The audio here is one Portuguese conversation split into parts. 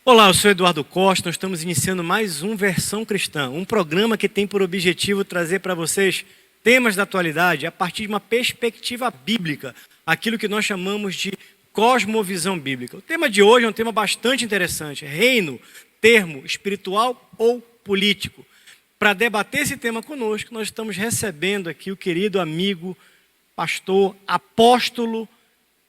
Olá, eu sou Eduardo Costa, nós estamos iniciando mais um Versão Cristã, um programa que tem por objetivo trazer para vocês temas da atualidade a partir de uma perspectiva bíblica, aquilo que nós chamamos de cosmovisão bíblica. O tema de hoje é um tema bastante interessante, reino, termo espiritual ou político. Para debater esse tema conosco, nós estamos recebendo aqui o querido amigo, pastor, apóstolo,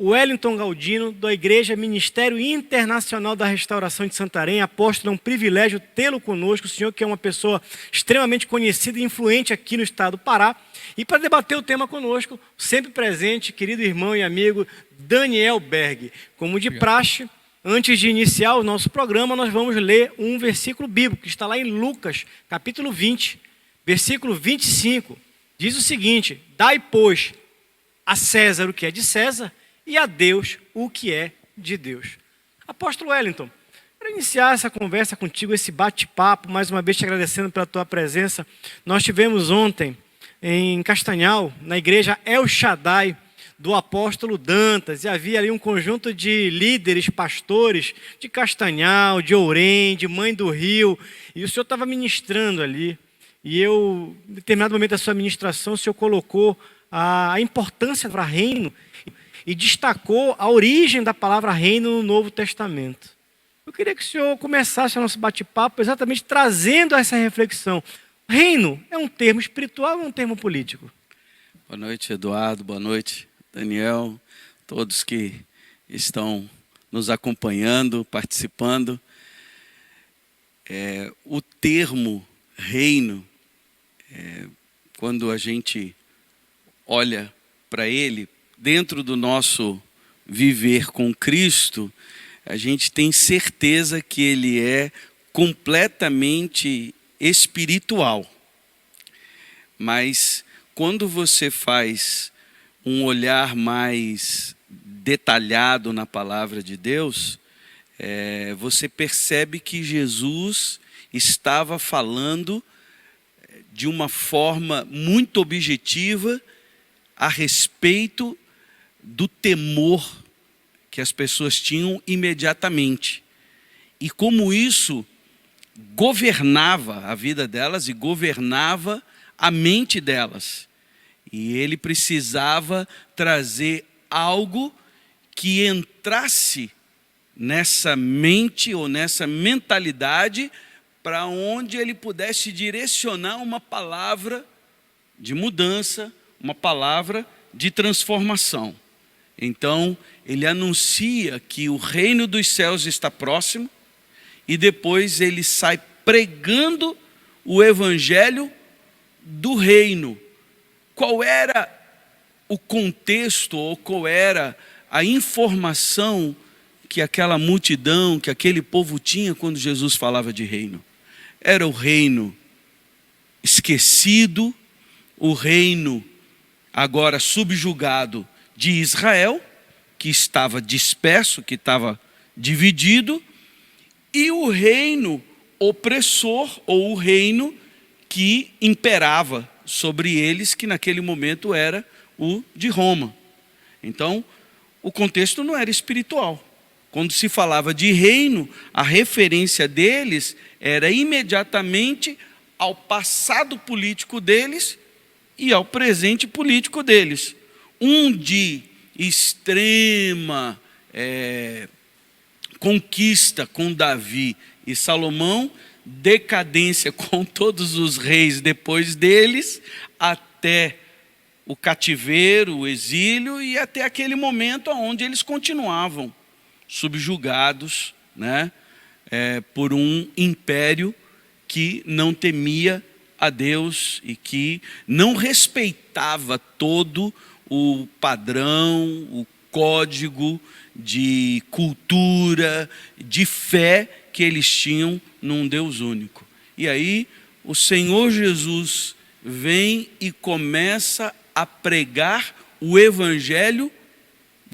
Wellington Galdino, da Igreja Ministério Internacional da Restauração de Santarém. Apóstolo, é um privilégio tê-lo conosco, o senhor que é uma pessoa extremamente conhecida e influente aqui no estado do Pará. E para debater o tema conosco, sempre presente, querido irmão e amigo Daniel Berg. Como de praxe, antes de iniciar o nosso programa, nós vamos ler um versículo bíblico, que está lá em Lucas, capítulo 20, versículo 25. Diz o seguinte: dai, pois, a César o que é de César, e a Deus o que é de Deus. Apóstolo Wellington, para iniciar essa conversa contigo, esse bate-papo, mais uma vez te agradecendo pela tua presença, nós tivemos ontem em Castanhal, na igreja El Shaddai, do apóstolo Dantas, e havia ali um conjunto de líderes, pastores de Castanhal, de Ourém, de Mãe do Rio, e o senhor estava ministrando ali, e eu, em determinado momento da sua ministração, o senhor colocou a importância para reino, e destacou a origem da palavra reino no Novo Testamento. Eu queria que o senhor começasse o nosso bate-papo exatamente trazendo essa reflexão. Reino é um termo espiritual ou é um termo político? Boa noite, Eduardo. Boa noite, Daniel. Todos que estão nos acompanhando, participando. O termo reino, quando a gente olha para ele, dentro do nosso viver com Cristo, a gente tem certeza que ele é completamente espiritual. Mas quando você faz um olhar mais detalhado na palavra de Deus, você percebe que Jesus estava falando de uma forma muito objetiva a respeito do temor que as pessoas tinham imediatamente. E como isso governava a vida delas e governava a mente delas. E ele precisava trazer algo que entrasse nessa mente ou nessa mentalidade para onde ele pudesse direcionar uma palavra de mudança, uma palavra de transformação. Então, ele anuncia que o reino dos céus está próximo e depois ele sai pregando o evangelho do reino. Qual era o contexto ou qual era a informação que aquela multidão, que aquele povo tinha quando Jesus falava de reino? Era o reino esquecido, o reino agora subjugado de Israel, que estava disperso, que estava dividido, e o reino opressor, ou o reino que imperava sobre eles, que naquele momento era o de Roma. Então, o contexto não era espiritual. Quando se falava de reino, a referência deles era imediatamente ao passado político deles e ao presente político deles. Um de extrema conquista com Davi e Salomão, decadência com todos os reis depois deles, até o cativeiro, o exílio e até aquele momento onde eles continuavam subjugados, né, por um império que não temia a Deus e que não respeitava todo o padrão, o código de cultura, de fé que eles tinham num Deus único. E aí o Senhor Jesus vem e começa a pregar o evangelho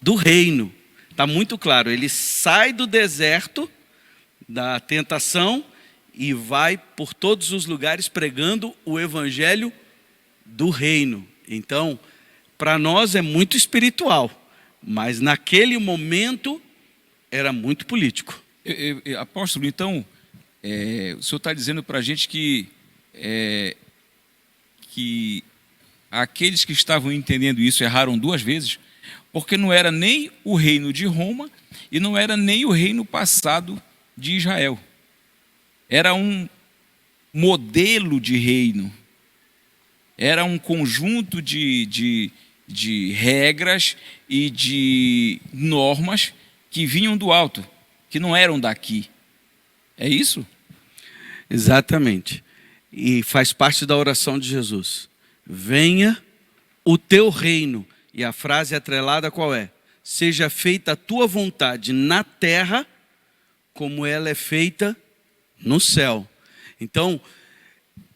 do reino. Está muito claro, ele sai do deserto da tentação e vai por todos os lugares pregando o evangelho do reino. Então, para nós é muito espiritual, mas naquele momento era muito político. Apóstolo, então, o senhor está dizendo para a gente que aqueles que estavam entendendo isso erraram duas vezes, porque não era nem o reino de Roma e não era nem o reino passado de Israel. Era um modelo de reino, era um conjunto de regras e de normas que vinham do alto, que não eram daqui. É isso? Exatamente. E faz parte da oração de Jesus. Venha o teu reino. E a frase atrelada qual é? Seja feita a tua vontade na terra, como ela é feita no céu. Então,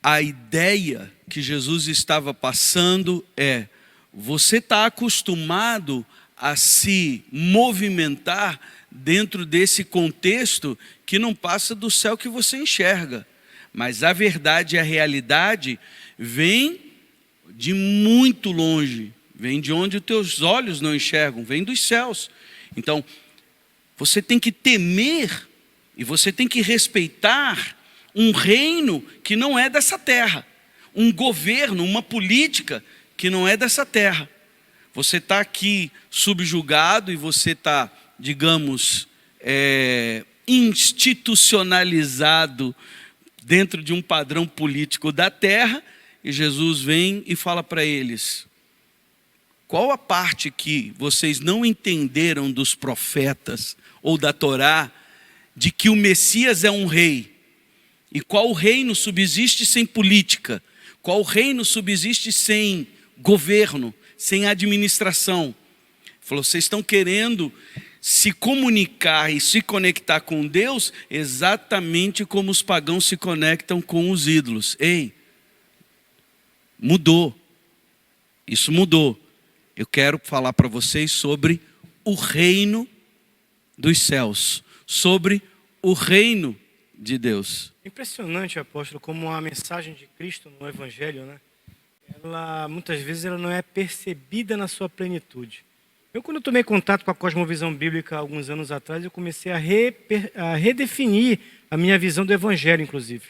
a ideia que Jesus estava passando é: você está acostumado a se movimentar dentro desse contexto que não passa do céu que você enxerga. Mas a verdade e a realidade vem de muito longe, vem de onde os teus olhos não enxergam, vem dos céus. Então, você tem que temer e você tem que respeitar um reino que não é dessa terra, um governo, uma política que não é dessa terra. Você está aqui subjugado e você está, digamos, institucionalizado dentro de um padrão político da terra, e Jesus vem e fala para eles: qual a parte que vocês não entenderam dos profetas ou da Torá, de que o Messias é um rei? E qual reino subsiste sem política? Qual reino subsiste sem governo, sem administração? Ele falou: vocês estão querendo se comunicar e se conectar com Deus exatamente como os pagãos se conectam com os ídolos. Ei, mudou. Isso mudou. Eu quero falar para vocês sobre o reino dos céus, sobre o reino de Deus. Impressionante, apóstolo, como a mensagem de Cristo no Evangelho, né? Ela, muitas vezes, ela não é percebida na sua plenitude. Quando eu tomei contato com a cosmovisão bíblica alguns anos atrás, eu comecei a redefinir a minha visão do Evangelho, inclusive.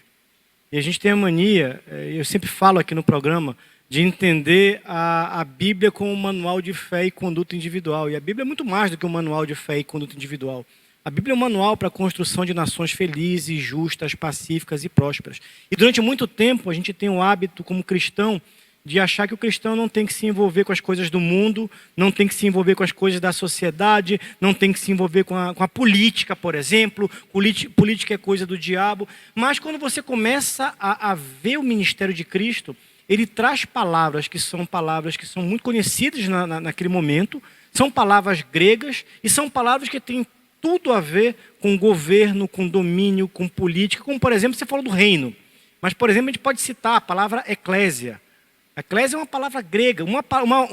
E a gente tem a mania, eu sempre falo aqui no programa, de entender a Bíblia como um manual de fé e conduta individual. E a Bíblia é muito mais do que um manual de fé e conduta individual. A Bíblia é um manual para a construção de nações felizes, justas, pacíficas e prósperas. E durante muito tempo a gente tem o hábito, como cristão, de achar que o cristão não tem que se envolver com as coisas do mundo, não tem que se envolver com as coisas da sociedade, não tem que se envolver com a política, por exemplo. Política é coisa do diabo. Mas quando você começa a ver o ministério de Cristo, ele traz palavras que são muito conhecidas naquele momento, são palavras gregas e são palavras que têm tudo a ver com governo, com domínio, com política, como, por exemplo, você falou do reino. Mas, por exemplo, a gente pode citar a palavra eclésia. Eclésia é uma palavra grega,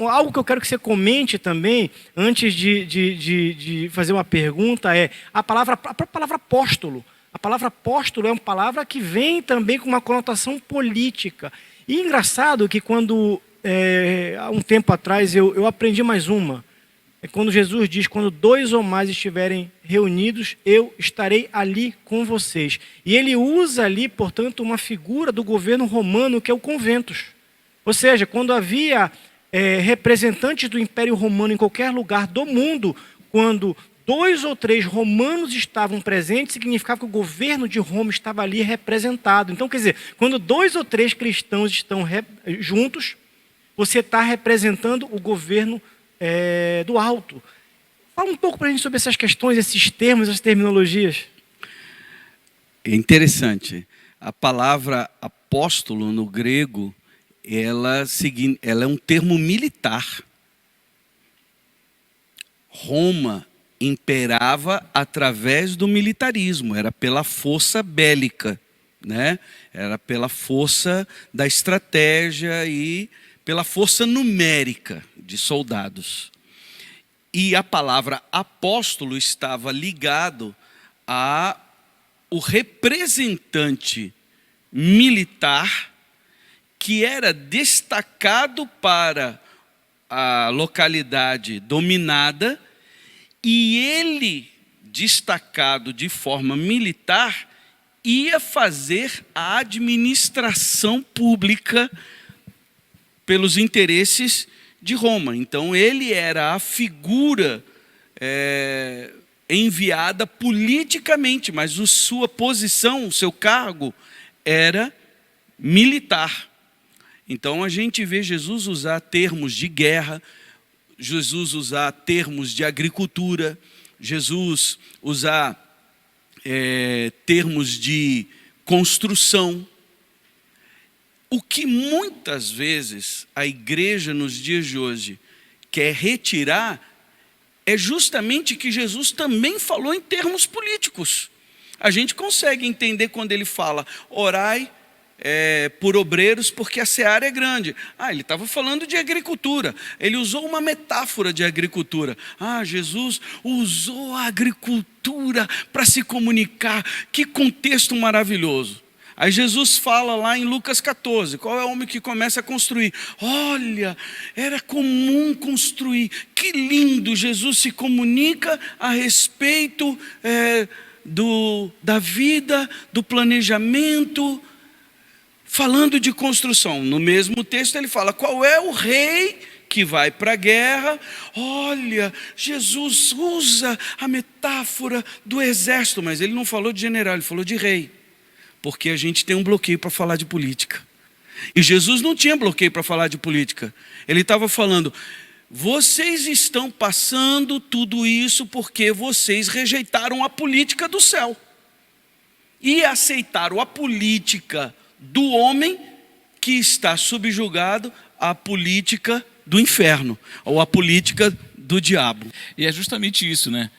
algo que eu quero que você comente também, antes de fazer uma pergunta, é a própria palavra apóstolo. A palavra apóstolo é uma palavra que vem também com uma conotação política. E engraçado que quando, há um tempo atrás, eu aprendi mais uma. É quando Jesus diz: quando 2 ou mais estiverem reunidos, eu estarei ali com vocês. E ele usa ali, portanto, uma figura do governo romano, que é o conventus. Ou seja, quando havia representantes do Império Romano em qualquer lugar do mundo, quando 2 ou 3 romanos estavam presentes, significava que o governo de Roma estava ali representado. Então, quer dizer, quando 2 ou 3 cristãos estão juntos, você está representando o governo do alto. Fala um pouco para a gente sobre essas questões, esses termos, essas terminologias. É interessante. A palavra apóstolo no grego, ela é um termo militar. Roma imperava através do militarismo, era pela força bélica, né? Era pela força da estratégia e pela força numérica de soldados. E a palavra apóstolo estava ligado ao representante militar que era destacado para a localidade dominada, e ele destacado de forma militar, ia fazer a administração pública pelos interesses de Roma. Então ele era a figura enviada politicamente, mas sua posição, o seu cargo era militar. Então a gente vê Jesus usar termos de guerra, Jesus usar termos de agricultura, Jesus usar termos de construção. O que muitas vezes a igreja nos dias de hoje quer retirar é justamente que Jesus também falou em termos políticos. A gente consegue entender quando ele fala, orai por obreiros, porque a seara é grande. Ele estava falando de agricultura. Ele usou uma metáfora de agricultura. Jesus usou a agricultura para se comunicar. Que contexto maravilhoso. Aí Jesus fala lá em Lucas 14, qual é o homem que começa a construir? Olha, era comum construir. Que lindo, Jesus se comunica a respeito da vida, do planejamento, falando de construção. No mesmo texto ele fala, qual é o rei que vai para a guerra? Olha, Jesus usa a metáfora do exército, mas ele não falou de general, ele falou de rei. Porque a gente tem um bloqueio para falar de política. E Jesus não tinha bloqueio para falar de política. Ele estava falando, vocês estão passando tudo isso porque vocês rejeitaram a política do céu. E aceitaram a política do homem que está subjugado à política do inferno, ou à política do diabo. E é justamente isso, né?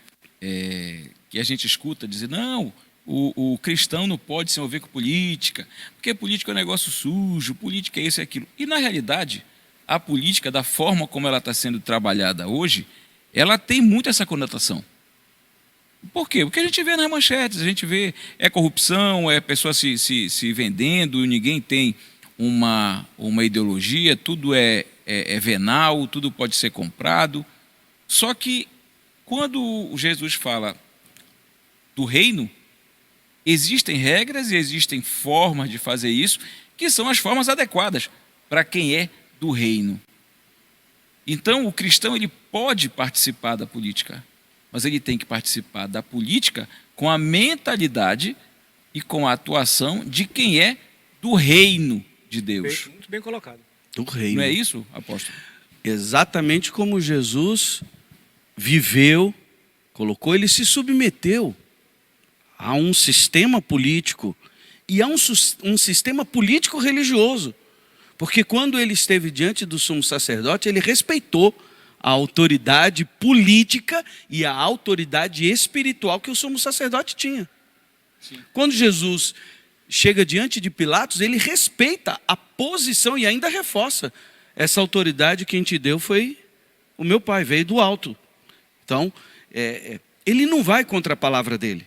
Que a gente escuta dizer, não, o cristão não pode se envolver com política, porque política é um negócio sujo, política é isso e aquilo. E na realidade, a política, da forma como ela está sendo trabalhada hoje, ela tem muito essa conotação. Por quê? Porque a gente vê nas manchetes, a gente vê corrupção, pessoas se vendendo, ninguém tem uma ideologia, tudo é venal, tudo pode ser comprado. Só que quando Jesus fala do reino, existem regras e existem formas de fazer isso, que são as formas adequadas para quem é do reino. Então o cristão ele pode participar da política, mas ele tem que participar da política com a mentalidade e com a atuação de quem é do reino de Deus. Muito bem colocado. Do reino. Não é isso, apóstolo? Exatamente como Jesus viveu, colocou, ele se submeteu a um sistema político e a um sistema político religioso. Porque quando ele esteve diante do sumo sacerdote, ele respeitou a autoridade política e a autoridade espiritual que o sumo sacerdote tinha. Sim. Quando Jesus chega diante de Pilatos, ele respeita a posição e ainda reforça. Essa autoridade quem te deu foi o meu pai, veio do alto. Então, ele não vai contra a palavra dele.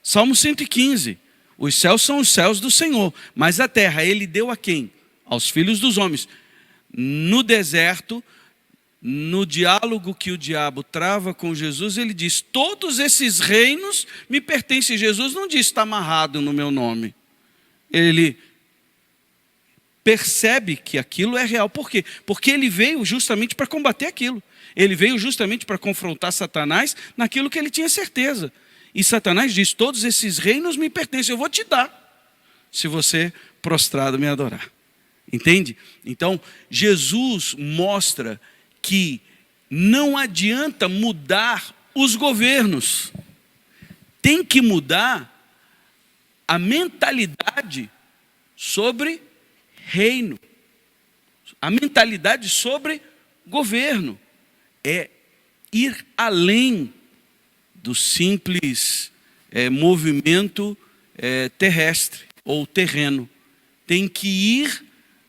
Salmo 115, os céus são os céus do Senhor, mas a terra ele deu a quem? Aos filhos dos homens. No deserto, no diálogo que o diabo trava com Jesus, ele diz, todos esses reinos me pertencem. Jesus não diz, está amarrado no meu nome. Ele percebe que aquilo é real. Por quê? Porque ele veio justamente para combater aquilo. Ele veio justamente para confrontar Satanás naquilo que ele tinha certeza. E Satanás diz, todos esses reinos me pertencem, eu vou te dar, se você prostrado me adorar. Entende? Então, Jesus mostra que não adianta mudar os governos. Tem que mudar a mentalidade sobre reino. A mentalidade sobre governo. É ir além do simples movimento terrestre ou terreno. Tem que ir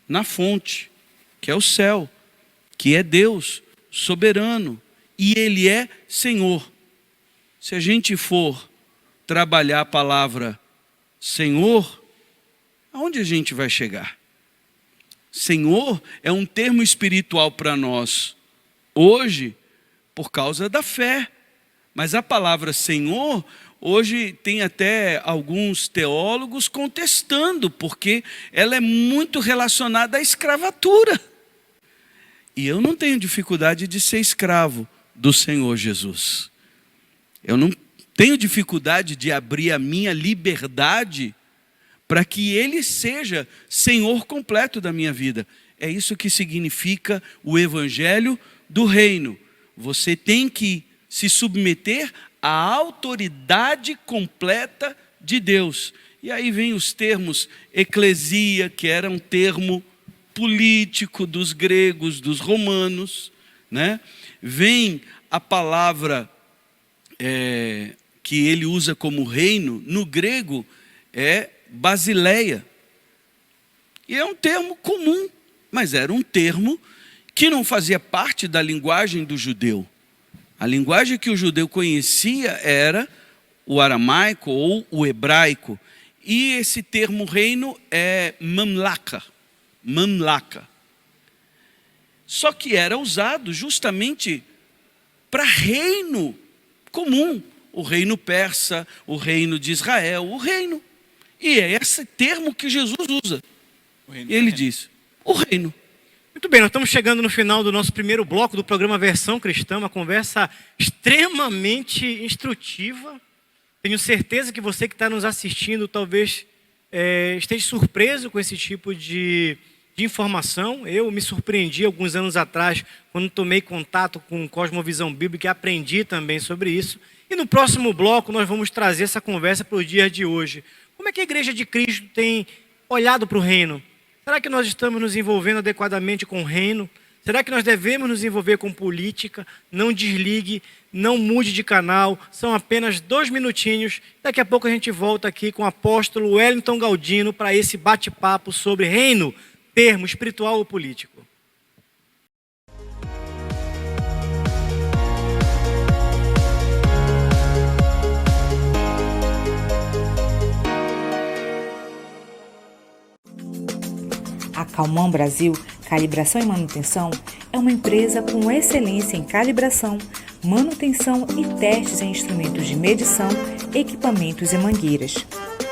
na fonte, que é o céu, que é Deus soberano, e Ele é Senhor. Se a gente for trabalhar a palavra Senhor, aonde a gente vai chegar? Senhor é um termo espiritual para nós, hoje, por causa da fé. Mas a palavra Senhor, hoje tem até alguns teólogos contestando, porque ela é muito relacionada à escravatura. E eu não tenho dificuldade de ser escravo do Senhor Jesus. Eu não tenho dificuldade de abrir a minha liberdade para que Ele seja Senhor completo da minha vida. É isso que significa o Evangelho do Reino. Você tem que se submeter à autoridade completa de Deus. E aí vem os termos eclesia, que era um termo político dos gregos, dos romanos, né? Vem a palavra que ele usa como reino, no grego é basileia. E é um termo comum, mas era um termo que não fazia parte da linguagem do judeu. A linguagem que o judeu conhecia era o aramaico ou o hebraico. E esse termo reino é mamlaka. Mamlaka. Só que era usado justamente para reino comum. O reino persa, o reino de Israel, o reino. E é esse termo que Jesus usa. Ele diz, o reino. Muito bem, nós estamos chegando no final do nosso primeiro bloco do programa Versão Cristã, uma conversa extremamente instrutiva. Tenho certeza que você que está nos assistindo talvez esteja surpreso com esse tipo de informação. Eu me surpreendi alguns anos atrás, quando tomei contato com Cosmovisão Bíblica, e aprendi também sobre isso. E no próximo bloco nós vamos trazer essa conversa para o dia de hoje. Como é que a Igreja de Cristo tem olhado para o reino? Será que nós estamos nos envolvendo adequadamente com o reino? Será que nós devemos nos envolver com política? Não desligue, não mude de canal. São apenas 2 minutinhos. Daqui a pouco a gente volta aqui com o apóstolo Wellington Galdino para esse bate-papo sobre reino, termo espiritual ou político. A Calman Brasil Calibração e Manutenção é uma empresa com excelência em calibração, manutenção e testes em instrumentos de medição, equipamentos e mangueiras.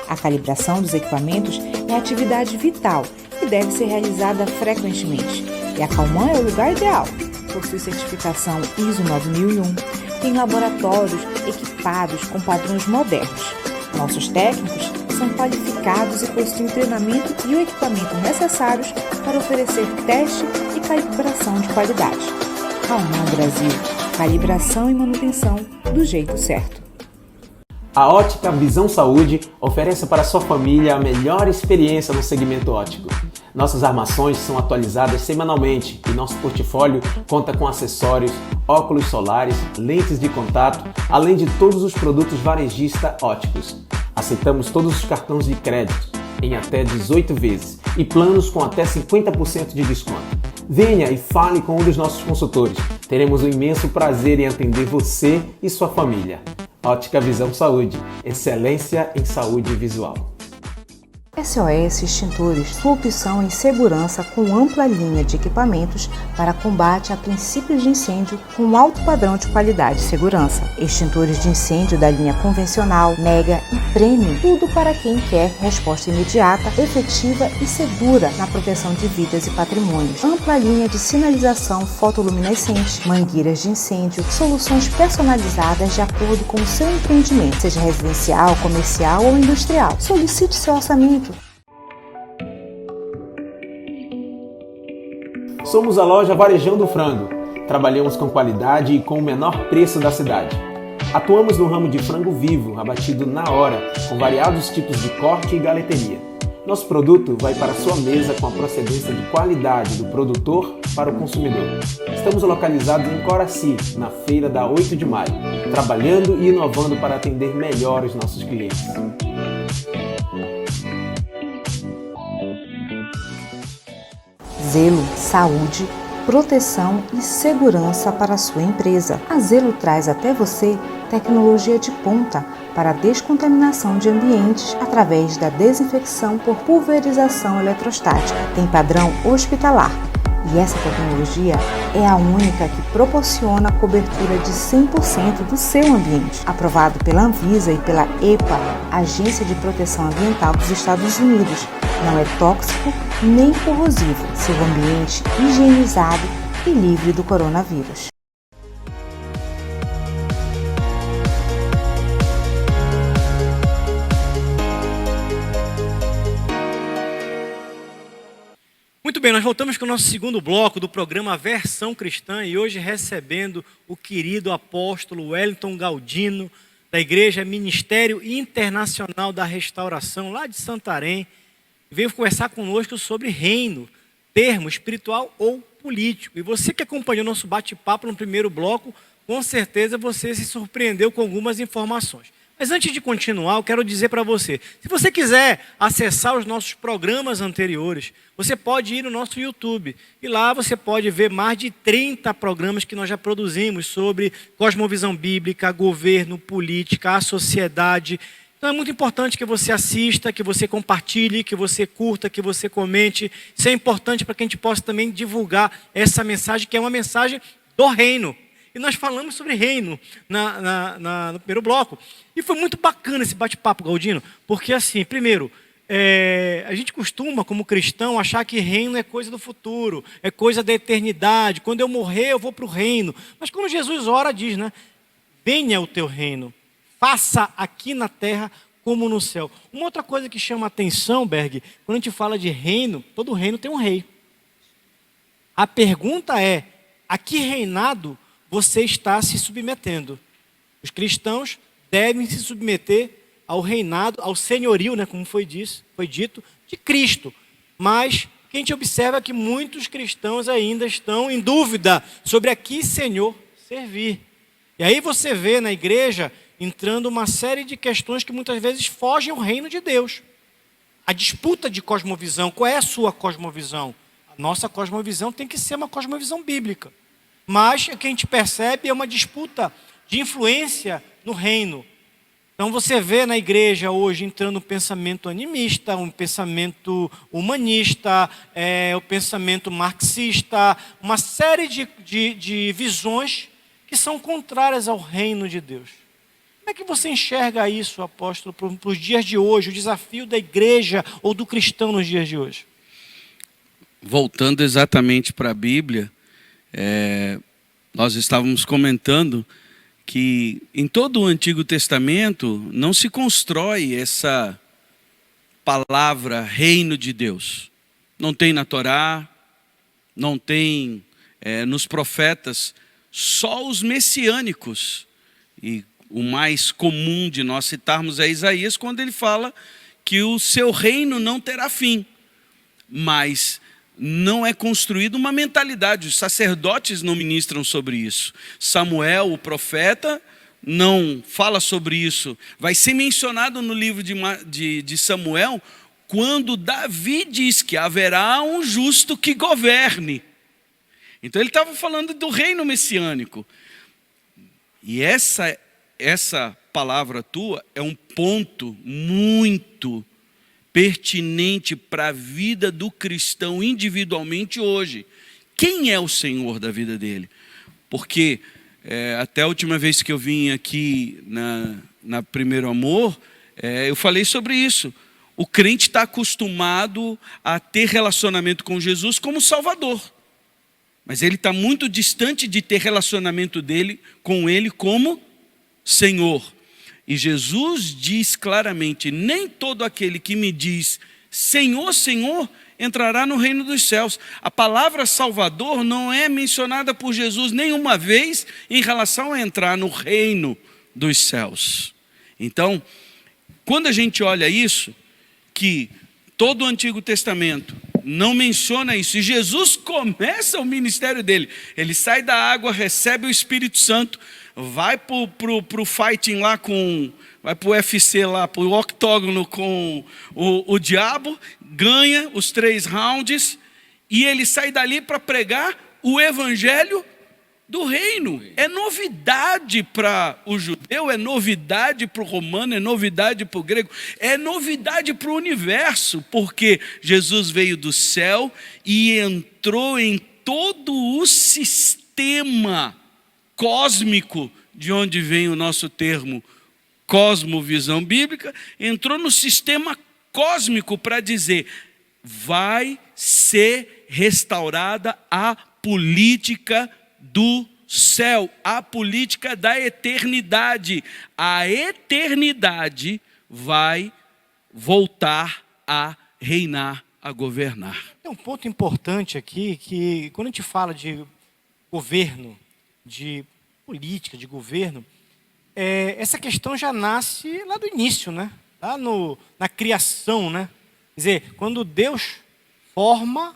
A calibração dos equipamentos é atividade vital e deve ser realizada frequentemente. E a Calman é o lugar ideal. Possui certificação ISO 9001, tem laboratórios equipados com padrões modernos. Nossos técnicos são qualificados e possuem o treinamento e o equipamento necessários para oferecer teste e calibração de qualidade. Calman Brasil, calibração e manutenção do jeito certo. A Ótica Visão Saúde oferece para sua família a melhor experiência no segmento óptico. Nossas armações são atualizadas semanalmente e nosso portfólio conta com acessórios, óculos solares, lentes de contato, além de todos os produtos varejista ópticos. Aceitamos todos os cartões de crédito em até 18 vezes e planos com até 50% de desconto. Venha e fale com um dos nossos consultores. Teremos um imenso prazer em atender você e sua família. Ótica Visão Saúde, excelência em saúde visual. SOS Extintores, sua opção em segurança com ampla linha de equipamentos para combate a princípios de incêndio com alto padrão de qualidade e segurança. Extintores de incêndio da linha convencional, mega e premium, tudo para quem quer resposta imediata, efetiva e segura na proteção de vidas e patrimônios. Ampla linha de sinalização fotoluminescente, mangueiras de incêndio, soluções personalizadas de acordo com o seu empreendimento, seja residencial, comercial ou industrial. Solicite seu orçamento. Somos a loja Varejando Frango. Trabalhamos com qualidade e com o menor preço da cidade. Atuamos no ramo de frango vivo, abatido na hora, com variados tipos de corte e galeteria. Nosso produto vai para a sua mesa com a procedência de qualidade do produtor para o consumidor. Estamos localizados em Coraci, na feira da 8 de maio, trabalhando e inovando para atender melhor os nossos clientes. Zelo, saúde, proteção e segurança para a sua empresa. A Zelo traz até você tecnologia de ponta para a descontaminação de ambientes através da desinfecção por pulverização eletrostática. Tem padrão hospitalar E essa tecnologia é a única que proporciona a cobertura de 100% do seu ambiente, aprovado pela Anvisa e pela EPA, Agência de Proteção Ambiental dos Estados Unidos. Não é tóxico nem corrosivo, seu ambiente higienizado e livre do coronavírus. Muito bem, nós voltamos com o nosso segundo bloco do programa Versão Cristã e hoje recebendo o querido apóstolo Wellington Galdino, da Igreja Ministério Internacional da Restauração, lá de Santarém. Veio conversar conosco sobre reino, termo espiritual ou político. E você que acompanhou nosso bate-papo no primeiro bloco, com certeza você se surpreendeu com algumas informações. Mas antes de continuar, eu quero dizer para você, se você quiser acessar os nossos programas anteriores, você pode ir no nosso YouTube. E lá você pode ver mais de 30 programas que nós já produzimos sobre cosmovisão bíblica, governo, política, a sociedade. Então é muito importante que você assista, que você compartilhe, que você curta, que você comente. Isso é importante para que a gente possa também divulgar essa mensagem, que é uma mensagem do reino. E nós falamos sobre reino no primeiro bloco. E foi muito bacana esse bate-papo, Galdino, porque assim, primeiro, a gente costuma, como cristão, achar que reino é coisa do futuro, é coisa da eternidade. Quando eu morrer, eu vou para o reino. Mas quando Jesus ora, diz, né? Venha o teu reino, faça aqui na terra como no céu. Uma outra coisa que chama a atenção, Berg, quando a gente fala de reino, todo reino tem um rei. A pergunta é, a que reinado você está se submetendo? Os cristãos devem se submeter ao reinado, ao senhorio, né, como foi dito, de Cristo. Mas o que a gente observa é que muitos cristãos ainda estão em dúvida sobre a que Senhor servir. E aí você vê na igreja entrando uma série de questões que muitas vezes fogem ao reino de Deus. A disputa de cosmovisão, qual é a sua cosmovisão? A nossa cosmovisão tem que ser uma cosmovisão bíblica. Mas o que a gente percebe é uma disputa de influência no reino. Então você vê na igreja hoje entrando um pensamento animista, um pensamento humanista, o pensamento marxista, uma série de visões que são contrárias ao reino de Deus. Como é que você enxerga isso, apóstolo, para os dias de hoje, o desafio da igreja ou do cristão nos dias de hoje? Voltando exatamente para a Bíblia, nós estávamos comentando que em todo o Antigo Testamento não se constrói essa palavra reino de Deus. Não tem na Torá, não tem nos profetas, só os messiânicos. E o mais comum de nós citarmos é Isaías, quando ele fala que o seu reino não terá fim. Mas não é construída uma mentalidade, os sacerdotes não ministram sobre isso. Samuel, o profeta, não fala sobre isso. Vai ser mencionado no livro de Samuel, quando Davi diz que haverá um justo que governe. Então ele estava falando do reino messiânico. E essa palavra tua é um ponto muito pertinente para a vida do cristão individualmente hoje. Quem é o Senhor da vida dele? Porque até a última vez que eu vim aqui na Primeiro Amor, eu falei sobre isso. O crente está acostumado a ter relacionamento com Jesus como Salvador. Mas ele está muito distante de ter relacionamento com ele como Senhor. E Jesus diz claramente, nem todo aquele que me diz, Senhor, Senhor, entrará no reino dos céus. A palavra Salvador não é mencionada por Jesus nenhuma vez em relação a entrar no reino dos céus. Então, quando a gente olha isso, que todo o Antigo Testamento não menciona isso, e Jesus começa o ministério dele, ele sai da água, recebe o Espírito Santo, vai pro fighting lá vai pro UFC lá, pro octógono com o diabo, ganha os 3 rounds, e ele sai dali para pregar o evangelho do reino. É novidade para o judeu, é novidade para o romano, é novidade para o grego, é novidade para o universo, porque Jesus veio do céu e entrou em todo o sistema cósmico, de onde vem o nosso termo cosmovisão bíblica, entrou no sistema cósmico para dizer: vai ser restaurada a política do céu, a política da eternidade. A eternidade vai voltar a reinar, a governar. Tem um ponto importante aqui, que quando a gente fala de governo, de política, de governo, essa questão já nasce lá do início, né? Lá na criação, né? Quer dizer, quando Deus forma,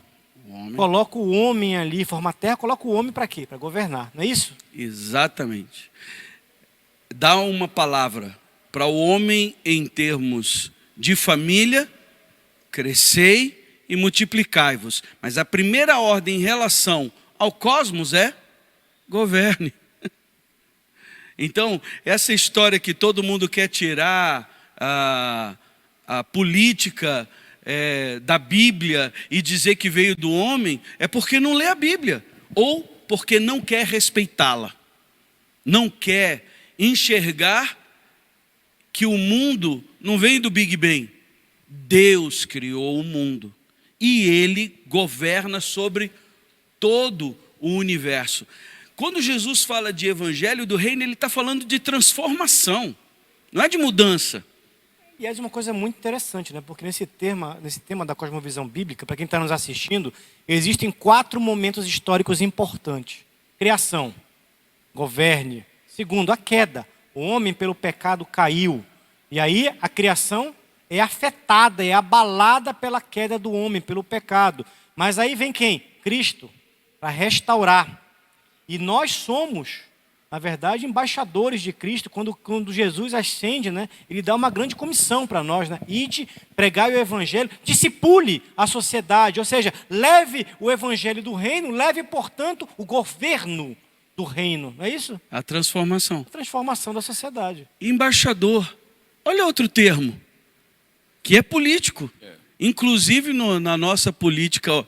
coloca o homem ali, forma a terra, coloca o homem para quê? Para governar, não é isso? Exatamente. Dá uma palavra para o homem em termos de família: crescei e multiplicai-vos. Mas a primeira ordem em relação ao cosmos é: governe. Então, essa história que todo mundo quer tirar a política da Bíblia e dizer que veio do homem, é porque não lê a Bíblia, ou porque não quer respeitá-la, não quer enxergar que o mundo não veio do Big Bang. Deus criou o mundo e Ele governa sobre todo o universo. Quando Jesus fala de evangelho do reino, Ele está falando de transformação, não é de mudança. E é uma coisa muito interessante, né? Porque nesse tema da cosmovisão bíblica, para quem está nos assistindo, existem 4 momentos históricos importantes: criação, governe. Segundo, a queda. O homem pelo pecado caiu. E aí a criação é afetada, é abalada pela queda do homem, pelo pecado. Mas aí vem quem? Cristo, para restaurar. E nós somos, na verdade, embaixadores de Cristo. Quando Jesus ascende, né, Ele dá uma grande comissão para nós, né? Ide, pregai o evangelho, discipule a sociedade, ou seja, leve o evangelho do reino, leve, portanto, o governo do reino, não é isso? A transformação. A transformação da sociedade. Embaixador. Olha outro termo, que é político. Inclusive na nossa política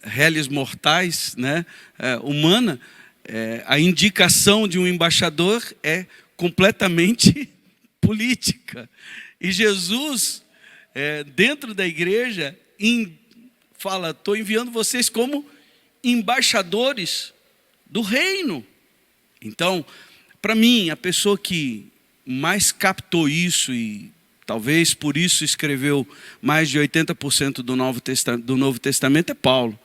réis mortais, né, humana, a indicação de um embaixador é completamente política. E Jesus, dentro da igreja, fala: estou enviando vocês como embaixadores do reino. Então, para mim, a pessoa que mais captou isso, e talvez por isso escreveu mais de 80% do Novo Testamento, é Paulo.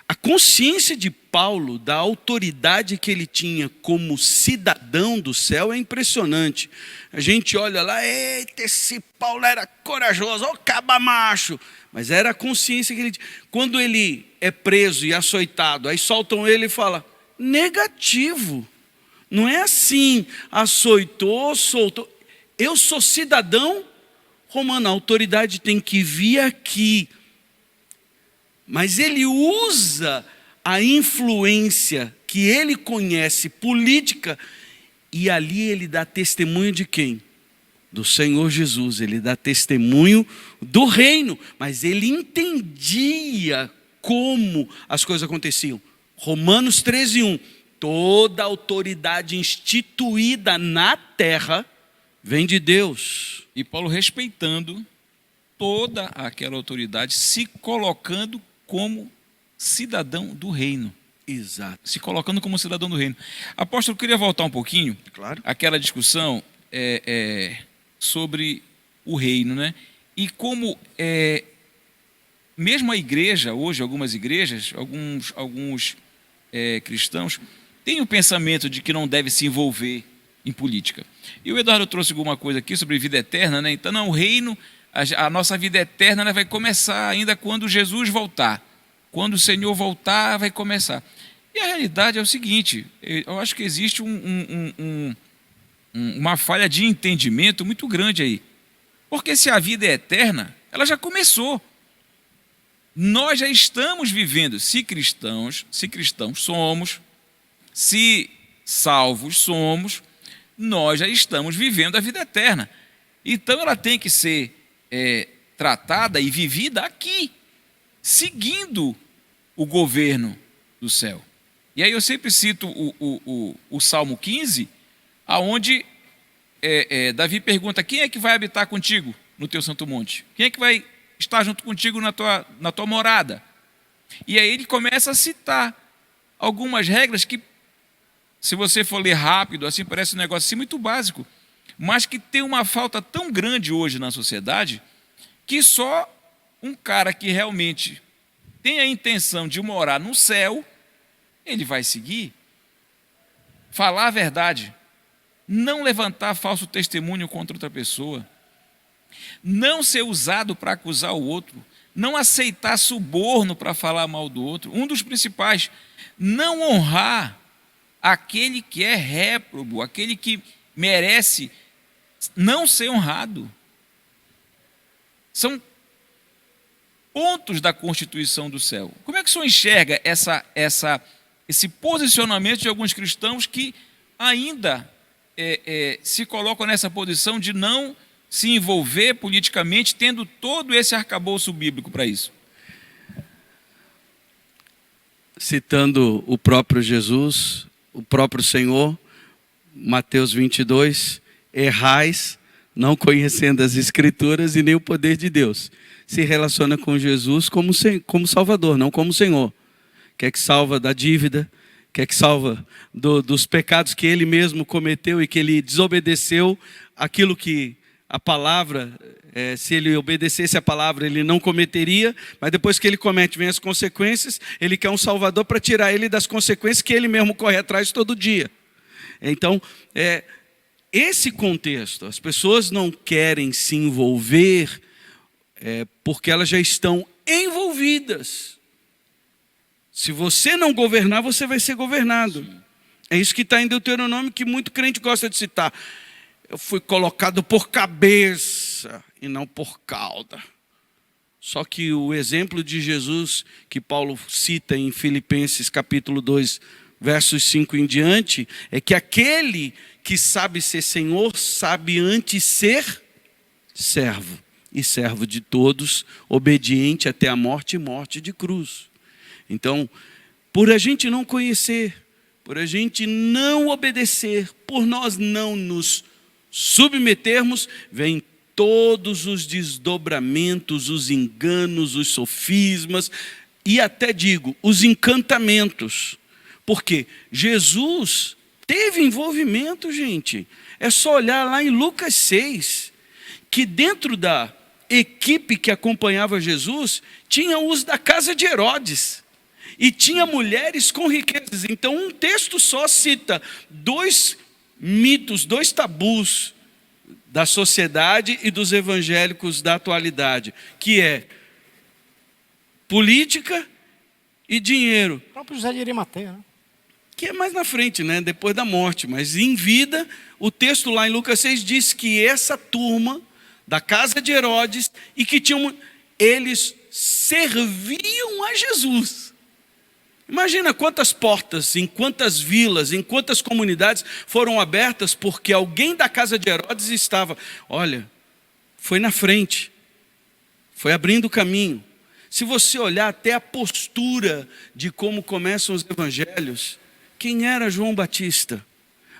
A consciência de Paulo da autoridade que ele tinha como cidadão do céu é impressionante. A gente olha lá: eita, esse Paulo era corajoso, ó, cabamacho. Mas era a consciência que ele tinha. Quando ele é preso e açoitado, aí soltam ele e fala: negativo, não é assim, açoitou, soltou. Eu sou cidadão romano, a autoridade tem que vir aqui. Mas ele usa a influência que ele conhece, política, e ali ele dá testemunho de quem? Do Senhor Jesus. Ele dá testemunho do reino, mas ele entendia como as coisas aconteciam. Romanos 13:1, toda autoridade instituída na terra vem de Deus. E Paulo, respeitando toda aquela autoridade, se colocando como cidadão do reino. Exato. Se colocando como cidadão do reino. Apóstolo, eu queria voltar um pouquinho. Claro. Aquela discussão sobre o reino, né? E como mesmo a igreja, hoje, algumas igrejas, alguns cristãos, têm o pensamento de que não deve se envolver em política. E o Eduardo trouxe alguma coisa aqui sobre vida eterna, né? Então, não, o reino, a nossa vida eterna, né, vai começar ainda quando Jesus voltar. Quando o Senhor voltar, vai começar. E a realidade é o seguinte: eu acho que existe uma falha de entendimento muito grande aí. Porque se a vida é eterna, ela já começou. Nós já estamos vivendo, se cristãos somos, se salvos somos, nós já estamos vivendo a vida eterna. Então ela tem que ser tratada e vivida aqui, seguindo o governo do céu. E aí eu sempre cito o Salmo 15, aonde Davi pergunta: quem é que vai habitar contigo no teu santo monte? Quem é que vai estar junto contigo na tua morada? E aí ele começa a citar algumas regras que, se você for ler rápido, assim, parece um negócio assim muito básico, mas que tem uma falta tão grande hoje na sociedade, que só um cara que realmente tem a intenção de morar no céu, ele vai seguir. Falar a verdade, não levantar falso testemunho contra outra pessoa, não ser usado para acusar o outro, não aceitar suborno para falar mal do outro. Um dos principais, não honrar aquele que é réprobo, aquele que merece não ser honrado. São pontos da Constituição do céu. Como é que o senhor enxerga esse posicionamento de alguns cristãos que ainda se colocam nessa posição de não se envolver politicamente, tendo todo esse arcabouço bíblico para isso? Citando o próprio Jesus, o próprio Senhor, Mateus 22, errais, não conhecendo as Escrituras e nem o poder de Deus. Se relaciona com Jesus como Salvador, não como Senhor. Quer que salva da dívida, quer que salva dos pecados que ele mesmo cometeu e que ele desobedeceu, aquilo que a palavra, se ele obedecesse a palavra, ele não cometeria, mas depois que ele comete, vem as consequências. Ele quer um Salvador para tirar ele das consequências que ele mesmo corre atrás todo dia. Então, esse contexto, as pessoas não querem se envolver porque elas já estão envolvidas. Se você não governar, você vai ser governado. Sim. É isso que está em Deuteronômio, que muito crente gosta de citar. Eu fui colocado por cabeça e não por cauda. Só que o exemplo de Jesus, que Paulo cita em Filipenses capítulo 2, versos 5 em diante, é que aquele que sabe ser Senhor, sabe antes ser servo. E servo de todos, obediente até a morte e morte de cruz. Então, por a gente não conhecer, por a gente não obedecer, por nós não nos submetermos, vem todos os desdobramentos, os enganos, os sofismas e até digo, os encantamentos. Porque Jesus teve envolvimento, gente. É só olhar lá em Lucas 6, que dentro da equipe que acompanhava Jesus, tinha os da casa de Herodes. E tinha mulheres com riquezas. Então um texto só cita 2 mitos, 2 tabus da sociedade e dos evangélicos da atualidade, que é política e dinheiro. O próprio José de Arimateia, né? Que é mais na frente, né? Depois da morte. Mas em vida, o texto lá em Lucas 6 diz que essa turma da casa de Herodes, e que eles serviam a Jesus. Imagina quantas portas, em quantas vilas, em quantas comunidades foram abertas porque alguém da casa de Herodes estava, olha, foi na frente, foi abrindo o caminho. Se você olhar até a postura de como começam os evangelhos, quem era João Batista?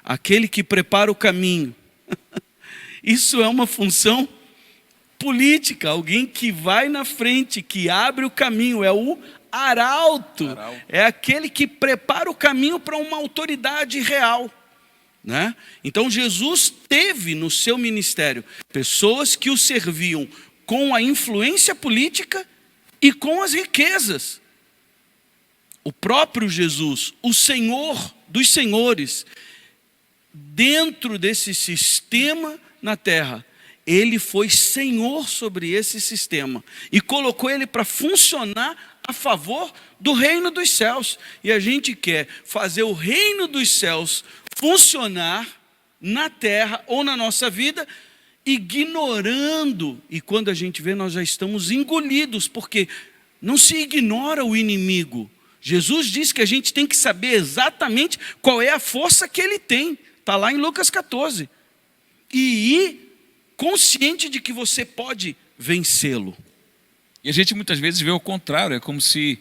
Aquele que prepara o caminho. Isso é uma função política, alguém que vai na frente, que abre o caminho, é o arauto. É aquele que prepara o caminho para uma autoridade real, né? Então Jesus teve no seu ministério pessoas que o serviam com a influência política e com as riquezas. O próprio Jesus, o Senhor dos senhores, dentro desse sistema na terra, ele foi senhor sobre esse sistema e colocou ele para funcionar a favor do reino dos céus. E a gente quer fazer o reino dos céus funcionar na terra ou na nossa vida, ignorando. E quando a gente vê, nós já estamos engolidos, porque não se ignora o inimigo. Jesus diz que a gente tem que saber exatamente qual é a força que ele tem. Está lá em Lucas 14. E ir consciente de que você pode vencê-lo. E a gente muitas vezes vê o contrário, é como se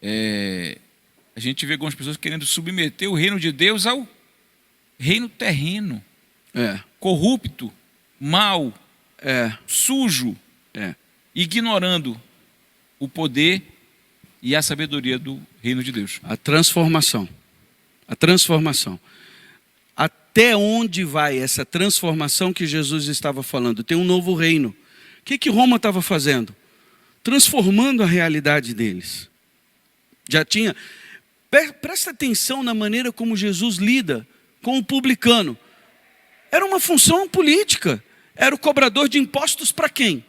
A gente vê algumas pessoas querendo submeter o reino de Deus ao reino terreno, corrupto, mau, sujo, ignorando o poder e a sabedoria do reino de Deus. A transformação. Até onde vai essa transformação que Jesus estava falando? Tem um novo reino. O que Roma estava fazendo? Transformando a realidade deles. Já tinha... Presta atenção na maneira como Jesus lida com o publicano. Era uma função política. Era o cobrador de impostos para quem?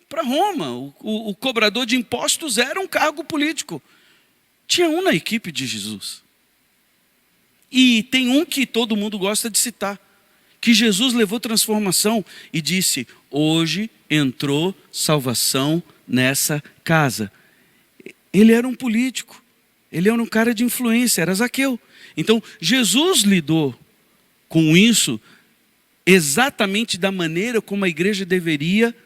Para Roma. O cobrador de impostos era um cargo político. Tinha um na equipe de Jesus. E tem um que todo mundo gosta de citar, que Jesus levou transformação e disse: hoje entrou salvação nessa casa. Ele era um político, ele era um cara de influência, era Zaqueu. Então Jesus lidou com isso exatamente da maneira como a igreja deveria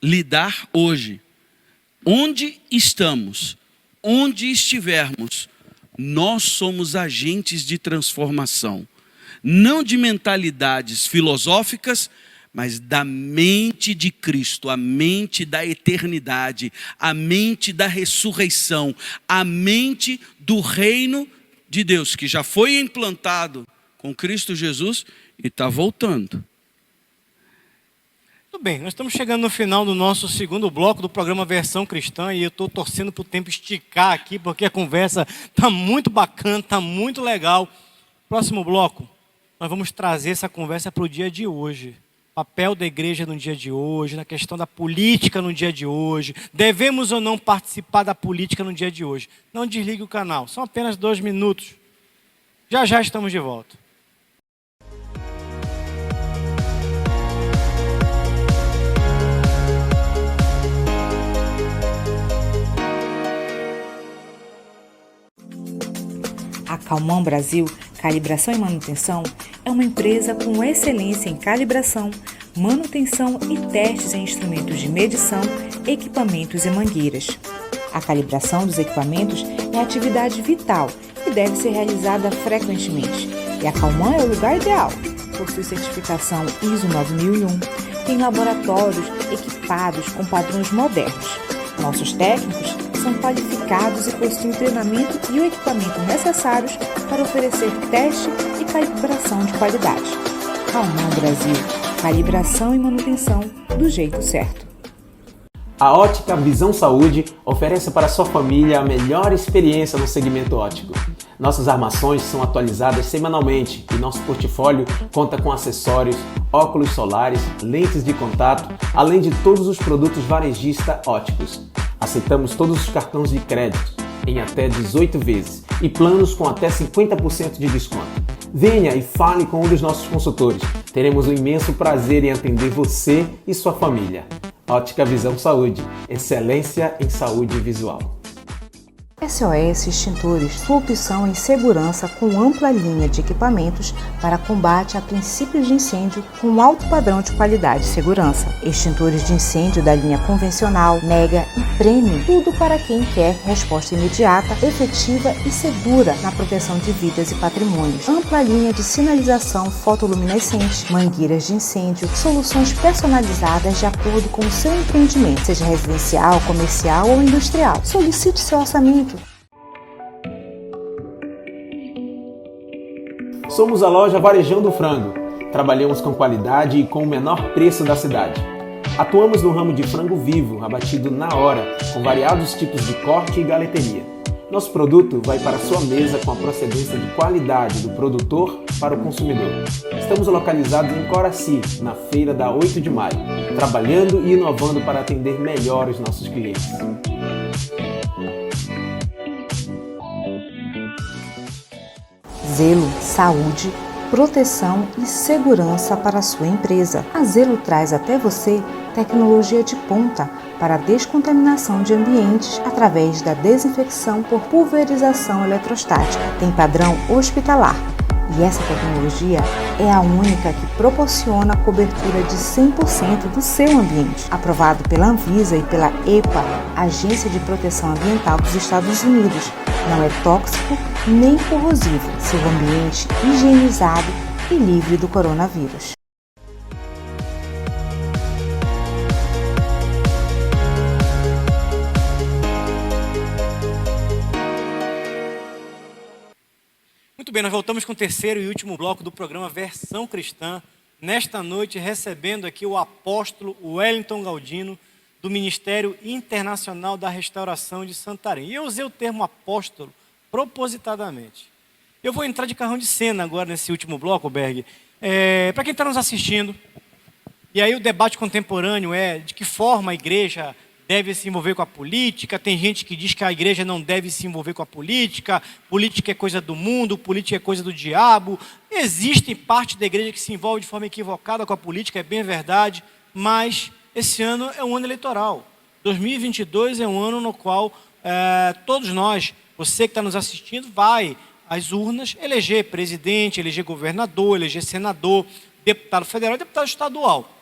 lidar hoje. Onde estamos, onde estivermos, nós somos agentes de transformação, não de mentalidades filosóficas, mas da mente de Cristo, a mente da eternidade, a mente da ressurreição, a mente do reino de Deus, que já foi implantado com Cristo Jesus e está voltando. Tudo bem, nós estamos chegando no final do nosso segundo bloco do programa Versão Cristã e eu estou torcendo para o tempo esticar aqui, porque a conversa está muito bacana, está muito legal. Próximo bloco, nós vamos trazer essa conversa para o dia de hoje. Papel da igreja no dia de hoje, na questão da política no dia de hoje. Devemos ou não participar da política no dia de hoje? Não desligue o canal, são apenas 2 minutos. Já já estamos de volta. A Calmon Brasil Calibração e Manutenção é uma empresa com excelência em calibração, manutenção e testes em instrumentos de medição, equipamentos e mangueiras. A calibração dos equipamentos é atividade vital e deve ser realizada frequentemente. E a Calmon é o lugar ideal. Possui certificação ISO 9001, tem laboratórios equipados com padrões modernos. Nossos técnicos são qualificados e possuem o treinamento e o equipamento necessários para oferecer teste e calibração de qualidade. Calmon Brasil, calibração e manutenção do jeito certo. A Ótica Visão Saúde oferece para sua família a melhor experiência no segmento óptico. Nossas armações são atualizadas semanalmente e nosso portfólio conta com acessórios, óculos solares, lentes de contato, além de todos os produtos varejista ópticos. Aceitamos todos os cartões de crédito em até 18 vezes e planos com até 50% de desconto. Venha e fale com um dos nossos consultores. Teremos um imenso prazer em atender você e sua família. Ótica Visão Saúde, excelência em saúde visual. SOS Extintores, sua opção em segurança com ampla linha de equipamentos para combate a princípios de incêndio com alto padrão de qualidade e segurança. Extintores de incêndio da linha convencional, mega e premium, tudo para quem quer resposta imediata, efetiva e segura na proteção de vidas e patrimônios. Ampla linha de sinalização fotoluminescente, mangueiras de incêndio, soluções personalizadas de acordo com o seu empreendimento, seja residencial, comercial ou industrial. Solicite seu orçamento. Somos a loja Varejão Frango. Trabalhamos com qualidade e com o menor preço da cidade. Atuamos no ramo de frango vivo, abatido na hora, com variados tipos de corte e galeteria. Nosso produto vai para a sua mesa com a procedência de qualidade do produtor para o consumidor. Estamos localizados em Coraci, na feira da 8 de maio, trabalhando e inovando para atender melhor os nossos clientes. Zelo, saúde, proteção e segurança para a sua empresa. A Zelo traz até você tecnologia de ponta para a descontaminação de ambientes através da desinfecção por pulverização eletrostática. Tem padrão hospitalar, E essa tecnologia é a única que proporciona a cobertura de 100% do seu ambiente, aprovado pela Anvisa e pela EPA, Agência de Proteção Ambiental dos Estados Unidos. Não é tóxico nem corrosivo, seu ambiente higienizado e livre do coronavírus. Muito bem, nós voltamos com o terceiro e último bloco do programa Versão Cristã. Nesta noite, recebendo aqui o apóstolo Wellington Galdino, do Ministério Internacional da Restauração de Santarém. E eu usei o termo apóstolo propositadamente. Eu vou entrar de carrão de cena agora nesse último bloco, Berg. Para quem está nos assistindo, e aí o debate contemporâneo é de que forma a igreja deve se envolver com a política. Tem gente que diz que a igreja não deve se envolver com a política, política é coisa do mundo, política é coisa do diabo. Existe parte da igreja que se envolve de forma equivocada com a política, é bem verdade, mas esse ano é um ano eleitoral. 2022 é um ano no qual todos nós, você que está nos assistindo, vai às urnas eleger presidente, eleger governador, eleger senador, deputado federal e deputado estadual.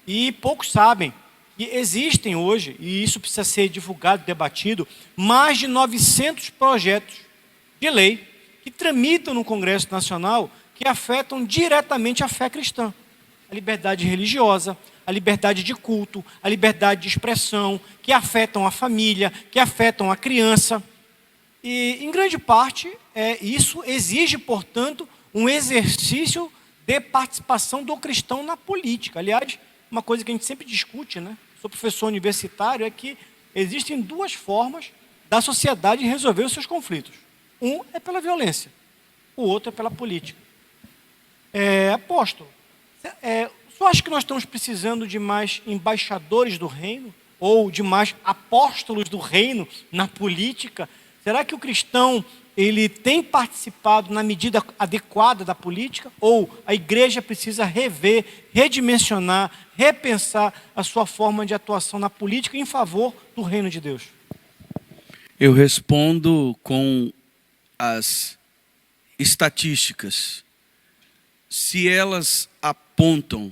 E poucos sabem que existem hoje, e isso precisa ser divulgado, debatido, mais de 900 projetos de lei que tramitam no Congresso Nacional que afetam diretamente a fé cristã. A liberdade religiosa, a liberdade de culto, a liberdade de expressão, que afetam a família, que afetam a criança. E, em grande parte, isso exige, portanto, um exercício de participação do cristão na política. Aliás, uma coisa que a gente sempre discute, né? Sou professor universitário, é que existem duas formas da sociedade resolver os seus conflitos. Um é pela violência, o outro é pela política. Apóstolo, você acha que nós estamos precisando de mais embaixadores do reino? Ou de mais apóstolos do reino na política? Será que o cristão ele tem participado na medida adequada da política? Ou a igreja precisa rever, redimensionar, repensar a sua forma de atuação na política em favor do reino de Deus? Eu respondo com as estatísticas. Se elas apontam,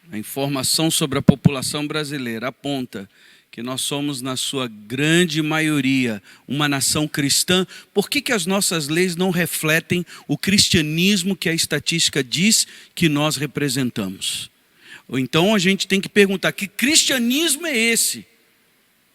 a informação sobre a população brasileira aponta que nós somos, na sua grande maioria, uma nação cristã, por que as nossas leis não refletem o cristianismo que a estatística diz que nós representamos? Ou então a gente tem que perguntar, que cristianismo é esse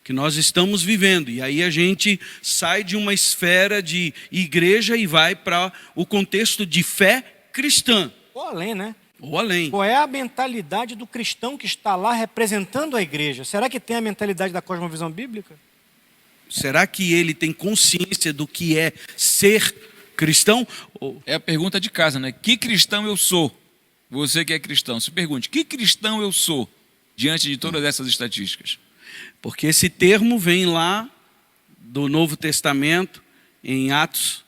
que nós estamos vivendo? E aí a gente sai de uma esfera de igreja e vai para o contexto de fé cristã. Ou além, né? Ou além. Qual é a mentalidade do cristão que está lá representando a igreja? Será que tem a mentalidade da cosmovisão bíblica? Será que ele tem consciência do que é ser cristão? É a pergunta de casa, né? Que cristão eu sou? Você que é cristão, se pergunte, que cristão eu sou diante de todas essas estatísticas? Porque esse termo vem lá do Novo Testamento, em Atos,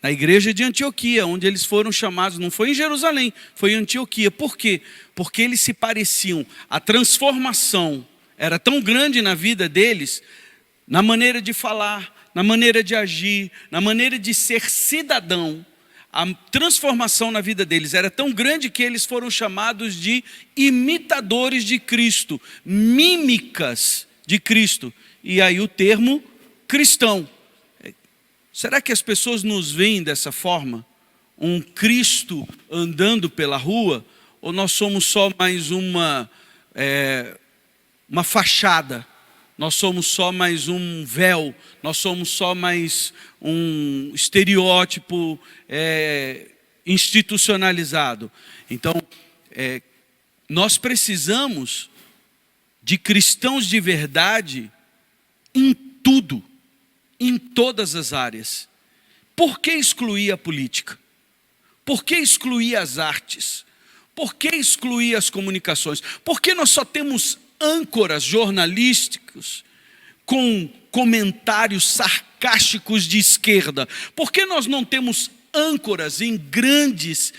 na igreja de Antioquia, onde eles foram chamados, não foi em Jerusalém, foi em Antioquia. Por quê? Porque eles se pareciam, a transformação era tão grande na vida deles, na maneira de falar, na maneira de agir, na maneira de ser cidadão. A transformação na vida deles era tão grande que eles foram chamados de imitadores de Cristo, mímicas de Cristo. E aí o termo cristão. Será que as pessoas nos veem dessa forma? Um Cristo andando pela rua? Ou nós somos só mais uma fachada? Nós somos só mais um véu? Nós somos só mais um estereótipo institucionalizado? Então, nós precisamos de cristãos de verdade em tudo. Em todas as áreas. Por que excluir a política? Por que excluir as artes? Por que excluir as comunicações? Por que nós só temos âncoras jornalísticos com comentários sarcásticos de esquerda? Por que nós não temos âncoras em grandes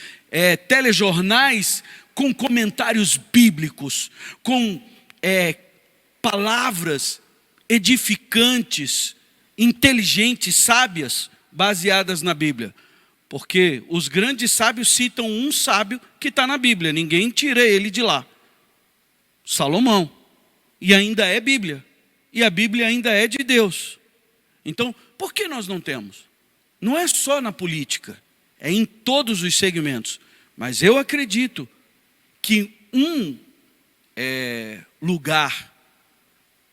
telejornais com comentários bíblicos, com palavras edificantes, inteligentes, sábias, baseadas na Bíblia? Porque os grandes sábios citam um sábio que está na Bíblia, ninguém tira ele de lá. Salomão. E ainda é Bíblia. E a Bíblia ainda é de Deus. Então, por que nós não temos? Não é só na política, é em todos os segmentos. Mas eu acredito que um lugar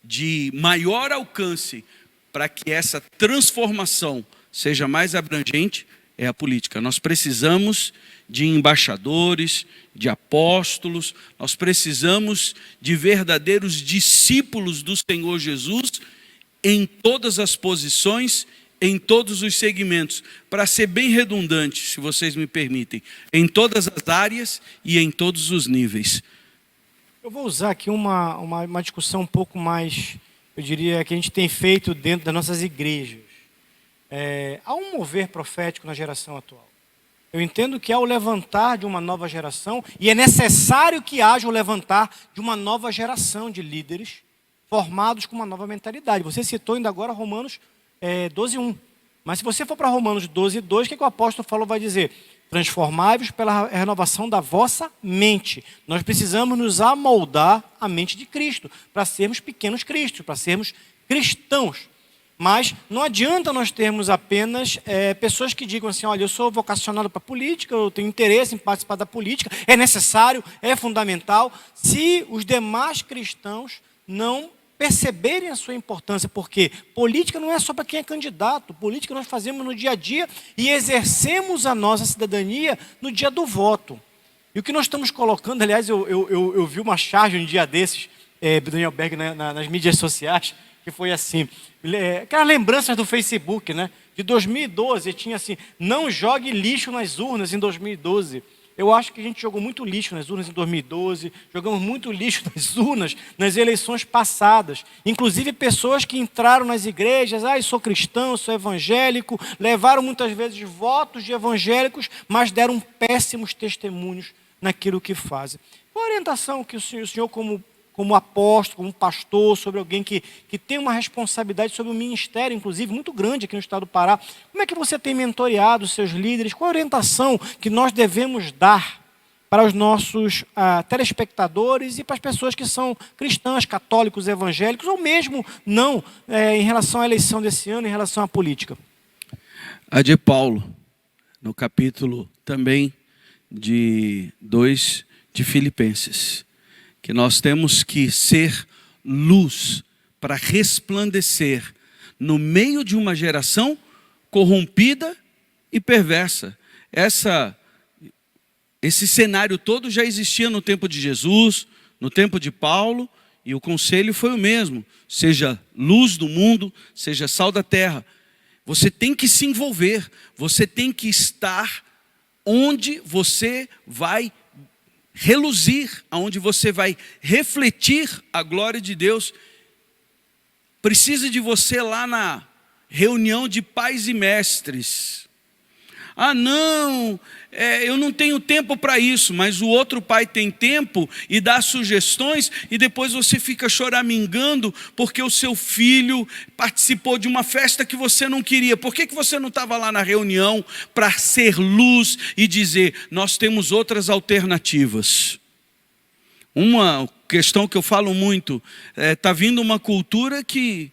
de maior alcance para que essa transformação seja mais abrangente é a política. Nós precisamos de embaixadores, de apóstolos, nós precisamos de verdadeiros discípulos do Senhor Jesus em todas as posições, em todos os segmentos, para ser bem redundante, se vocês me permitem, em todas as áreas e em todos os níveis. Eu vou usar aqui uma discussão um pouco mais, eu diria, que a gente tem feito dentro das nossas igrejas. Há um mover profético na geração atual. Eu entendo que há o levantar de uma nova geração, e é necessário que haja o levantar de uma nova geração de líderes formados com uma nova mentalidade. Você citou ainda agora Romanos 12:1. Mas se você for para Romanos 12:2, o que o apóstolo Paulo vai dizer? Transformai-vos pela renovação da vossa mente. Nós precisamos nos amoldar à mente de Cristo, para sermos pequenos cristos, para sermos cristãos. Mas não adianta nós termos apenas pessoas que digam assim, olha, eu sou vocacionado para a política, eu tenho interesse em participar da política, é necessário, é fundamental, se os demais cristãos não perceberem a sua importância, porque política não é só para quem é candidato, política nós fazemos no dia a dia e exercemos a nossa cidadania no dia do voto. E o que nós estamos colocando, aliás, eu vi uma charge um dia desses, do Daniel Berg nas mídias sociais, que foi assim, aquelas lembranças do Facebook, né? De 2012, tinha assim, não jogue lixo nas urnas em 2012. Eu acho que a gente jogou muito lixo nas urnas em 2012, jogamos muito lixo nas urnas nas eleições passadas. Inclusive pessoas que entraram nas igrejas, eu sou cristão, eu sou evangélico, levaram muitas vezes votos de evangélicos, mas deram péssimos testemunhos naquilo que fazem. Qual a orientação que o senhor como apóstolo, como pastor, sobre alguém que tem uma responsabilidade sobre o ministério, inclusive, muito grande aqui no estado do Pará. Como é que você tem mentoreado os seus líderes? Qual a orientação que nós devemos dar para os nossos telespectadores e para as pessoas que são cristãs, católicos, evangélicos, ou mesmo não, em relação à eleição desse ano, em relação à política? A de Paulo, no capítulo também de 2 de Filipenses, que nós temos que ser luz para resplandecer no meio de uma geração corrompida e perversa. Esse cenário todo já existia no tempo de Jesus, no tempo de Paulo, e o conselho foi o mesmo. Seja luz do mundo, seja sal da terra. Você tem que se envolver, você tem que estar onde você vai reluzir, aonde você vai refletir a glória de Deus. Precisa de você lá na reunião de pais e mestres. Não, eu não tenho tempo para isso, mas o outro pai tem tempo e dá sugestões, e depois você fica choramingando porque o seu filho participou de uma festa que você não queria. Por que você não estava lá na reunião para ser luz e dizer, nós temos outras alternativas? Uma questão que eu falo muito, está vindo uma cultura que,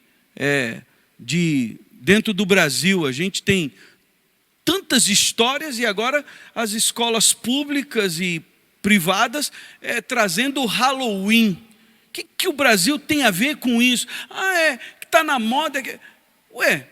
dentro do Brasil, a gente tem tantas histórias, e agora as escolas públicas e privadas trazendo o Halloween. O que o Brasil tem a ver com isso? Que está na moda.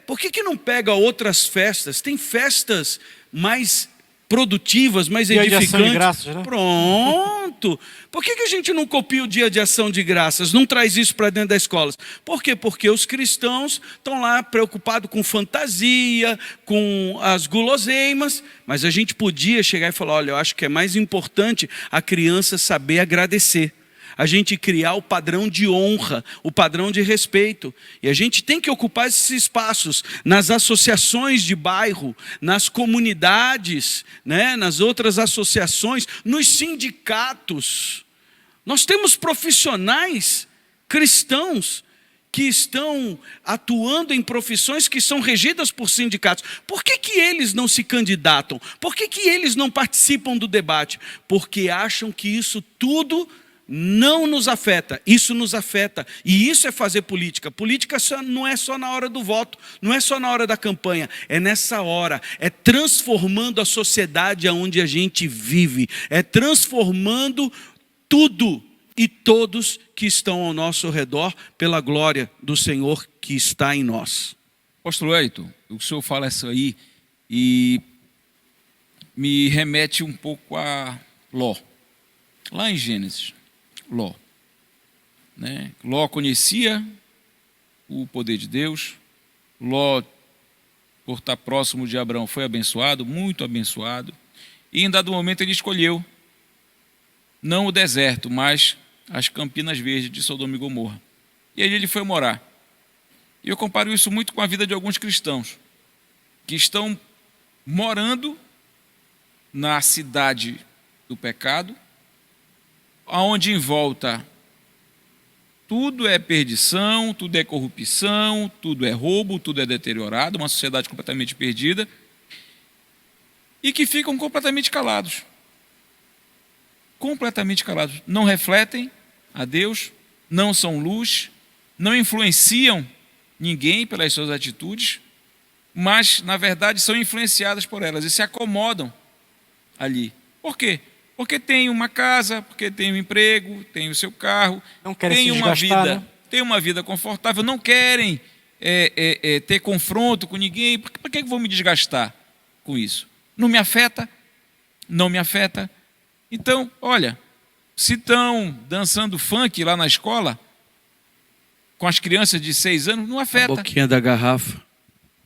Por que não pega outras festas? Tem festas mais produtivas, mais edificantes. Dia de ação de graças, né? Pronto. Por que a gente não copia o dia de ação de graças? Não traz isso para dentro das escolas? Por quê? Porque os cristãos estão lá preocupados com fantasia, com as guloseimas, mas a gente podia chegar e falar, olha, eu acho que é mais importante a criança saber agradecer. A gente criar o padrão de honra, o padrão de respeito. E a gente tem que ocupar esses espaços nas associações de bairro, nas comunidades, né, nas outras associações, nos sindicatos. Nós temos profissionais cristãos que estão atuando em profissões que são regidas por sindicatos. Por que eles não se candidatam? Por que eles não participam do debate? Porque acham que isso tudo não nos afeta, isso nos afeta, e isso é fazer política. Política não é só na hora do voto, não é só na hora da campanha, é nessa hora, é transformando a sociedade onde a gente vive, é transformando tudo e todos que estão ao nosso redor pela glória do Senhor que está em nós. Apóstolo Wellington, o senhor fala isso aí e me remete um pouco a Ló, lá em Gênesis. Ló, né? Ló conhecia o poder de Deus. Ló, por estar próximo de Abraão, foi abençoado, muito abençoado. E em dado momento ele escolheu não o deserto, mas as campinas verdes de Sodoma e Gomorra. E aí ele foi morar. E eu comparo isso muito com a vida de alguns cristãos que estão morando na cidade do pecado, aonde em volta tudo é perdição, tudo é corrupção, tudo é roubo, tudo é deteriorado, uma sociedade completamente perdida, e que ficam completamente calados. Completamente calados. Não refletem a Deus, não são luz, não influenciam ninguém pelas suas atitudes, mas, na verdade, são influenciadas por elas e se acomodam ali. Por quê? Porque tem uma casa, porque tem um emprego, tem o seu carro, não querem tem se uma desgastar, vida, né? tem uma vida confortável, não querem ter confronto com ninguém. Por que eu vou me desgastar com isso? Não me afeta? Não me afeta. Então, olha, se estão dançando funk lá na escola, com as crianças de 6 anos, não afeta. A boquinha da garrafa.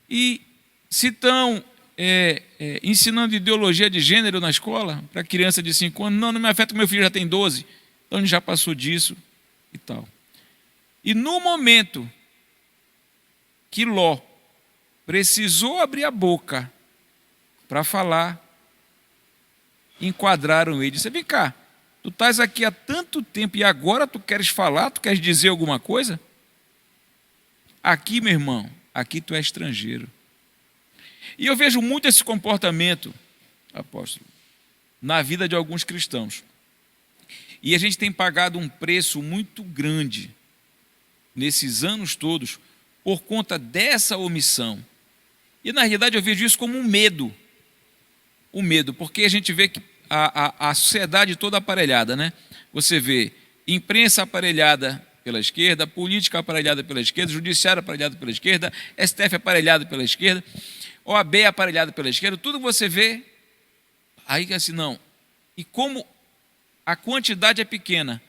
E se estão ensinando ideologia de gênero na escola para criança de 5 anos, não me afeta, meu filho já tem 12, então ele já passou disso e tal. E no momento que Ló precisou abrir a boca para falar, enquadraram ele. Disse: vem cá, tu estás aqui há tanto tempo e agora tu queres falar, tu queres dizer alguma coisa? Aqui, meu irmão, aqui tu é estrangeiro. E eu vejo muito esse comportamento, apóstolo, na vida de alguns cristãos. E a gente tem pagado um preço muito grande nesses anos todos por conta dessa omissão. E na realidade eu vejo isso como um medo. O medo, porque a gente vê que a sociedade toda aparelhada, né? Você vê imprensa aparelhada pela esquerda, política aparelhada pela esquerda, judiciário aparelhado pela esquerda, STF aparelhado pela esquerda, OAB aparelhado pela esquerda, tudo você vê, aí assim, não. E como a quantidade é pequena,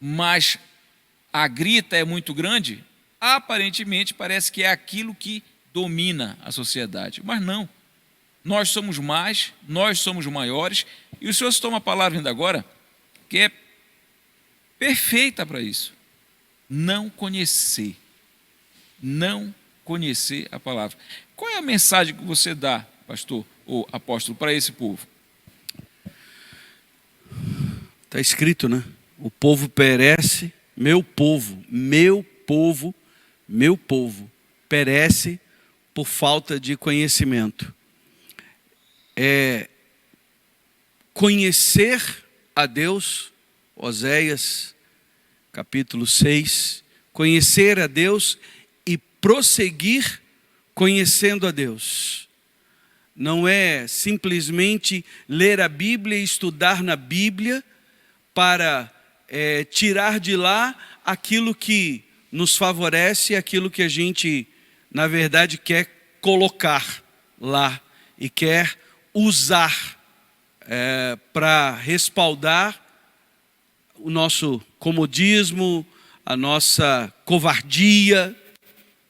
mas a grita é muito grande, aparentemente parece que é aquilo que domina a sociedade. Mas não. Nós somos mais, nós somos maiores, e o Senhor citou uma palavra ainda agora, que é perfeita para isso. Não conhecer. Não conhecer a palavra. Qual é a mensagem que você dá, pastor ou apóstolo, para esse povo? Está escrito, né? O povo perece, meu povo perece por falta de conhecimento. Conhecer a Deus, Oséias, capítulo 6, conhecer a Deus e prosseguir conhecendo a Deus. Não é simplesmente ler a Bíblia e estudar na Bíblia para tirar de lá aquilo que nos favorece, aquilo que a gente, na verdade, quer colocar lá e quer usar para respaldar o nosso comodismo, a nossa covardia,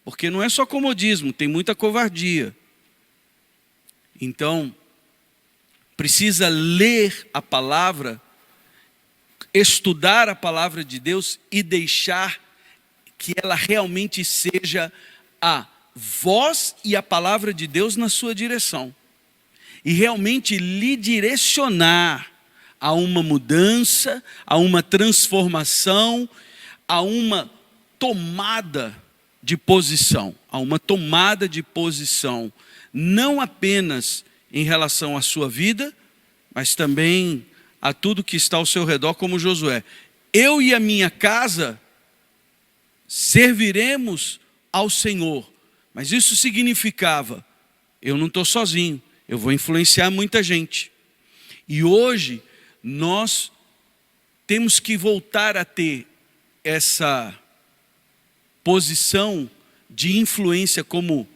porque não é só comodismo, tem muita covardia. Então, precisa ler a palavra, estudar a palavra de Deus e deixar que ela realmente seja a voz e a palavra de Deus na sua direção. E realmente lhe direcionar a uma mudança, a uma transformação, a uma tomada de posição. Há uma tomada de posição, não apenas em relação à sua vida, mas também a tudo que está ao seu redor, como Josué. Eu e a minha casa serviremos ao Senhor. Mas isso significava, eu não estou sozinho, eu vou influenciar muita gente. E hoje nós temos que voltar a ter essa posição de influência como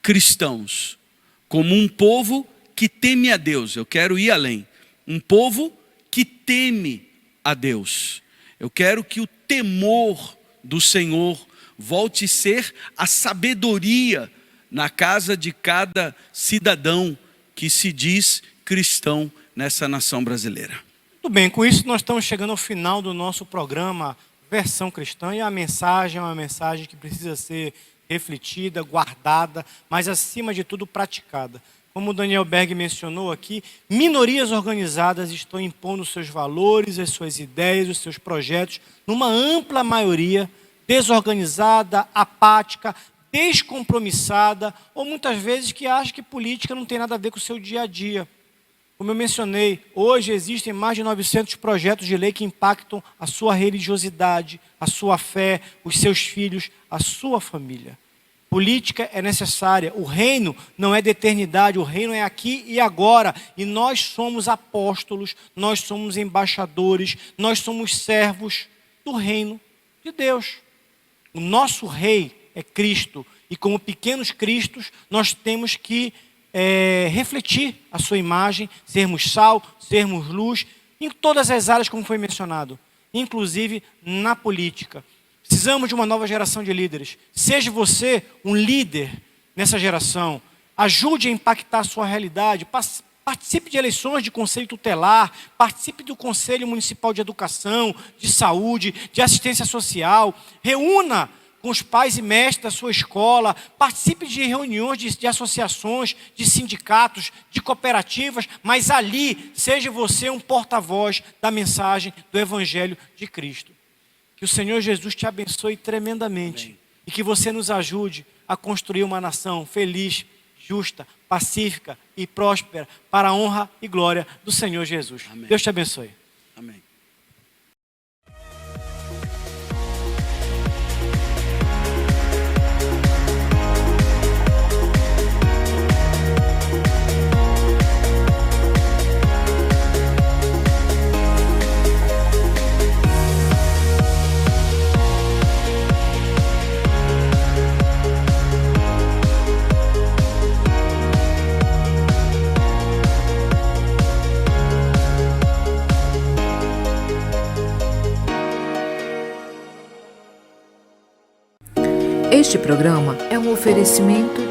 cristãos, como um povo que teme a Deus. Eu quero ir além. Um povo que teme a Deus. Eu quero que o temor do Senhor volte a ser a sabedoria na casa de cada cidadão que se diz cristão nessa nação brasileira. Muito bem, com isso nós estamos chegando ao final do nosso programa Versão Cristã, e a mensagem é uma mensagem que precisa ser refletida, guardada, mas acima de tudo praticada. Como o Daniel Berg mencionou aqui, minorias organizadas estão impondo seus valores, as suas ideias, os seus projetos, numa ampla maioria desorganizada, apática, descompromissada, ou muitas vezes que acha que política não tem nada a ver com o seu dia a dia. Como eu mencionei, hoje existem mais de 900 projetos de lei que impactam a sua religiosidade, a sua fé, os seus filhos, a sua família. Política é necessária, o reino não é de eternidade, o reino é aqui e agora. E nós somos apóstolos, nós somos embaixadores, nós somos servos do reino de Deus. O nosso rei é Cristo, e como pequenos cristos, nós temos que refletir a sua imagem, sermos sal, sermos luz, em todas as áreas como foi mencionado, inclusive na política. Precisamos de uma nova geração de líderes. Seja você um líder nessa geração, ajude a impactar a sua realidade, participe de eleições de conselho tutelar, participe do Conselho Municipal de Educação, de Saúde, de Assistência Social, reúna com os pais e mestres da sua escola, participe de reuniões de associações, de sindicatos, de cooperativas, mas ali seja você um porta-voz da mensagem do Evangelho de Cristo. Que o Senhor Jesus te abençoe tremendamente. Amém. E que você nos ajude a construir uma nação feliz, justa, pacífica e próspera para a honra e glória do Senhor Jesus. Amém. Deus te abençoe. Amém. Este programa é um oferecimento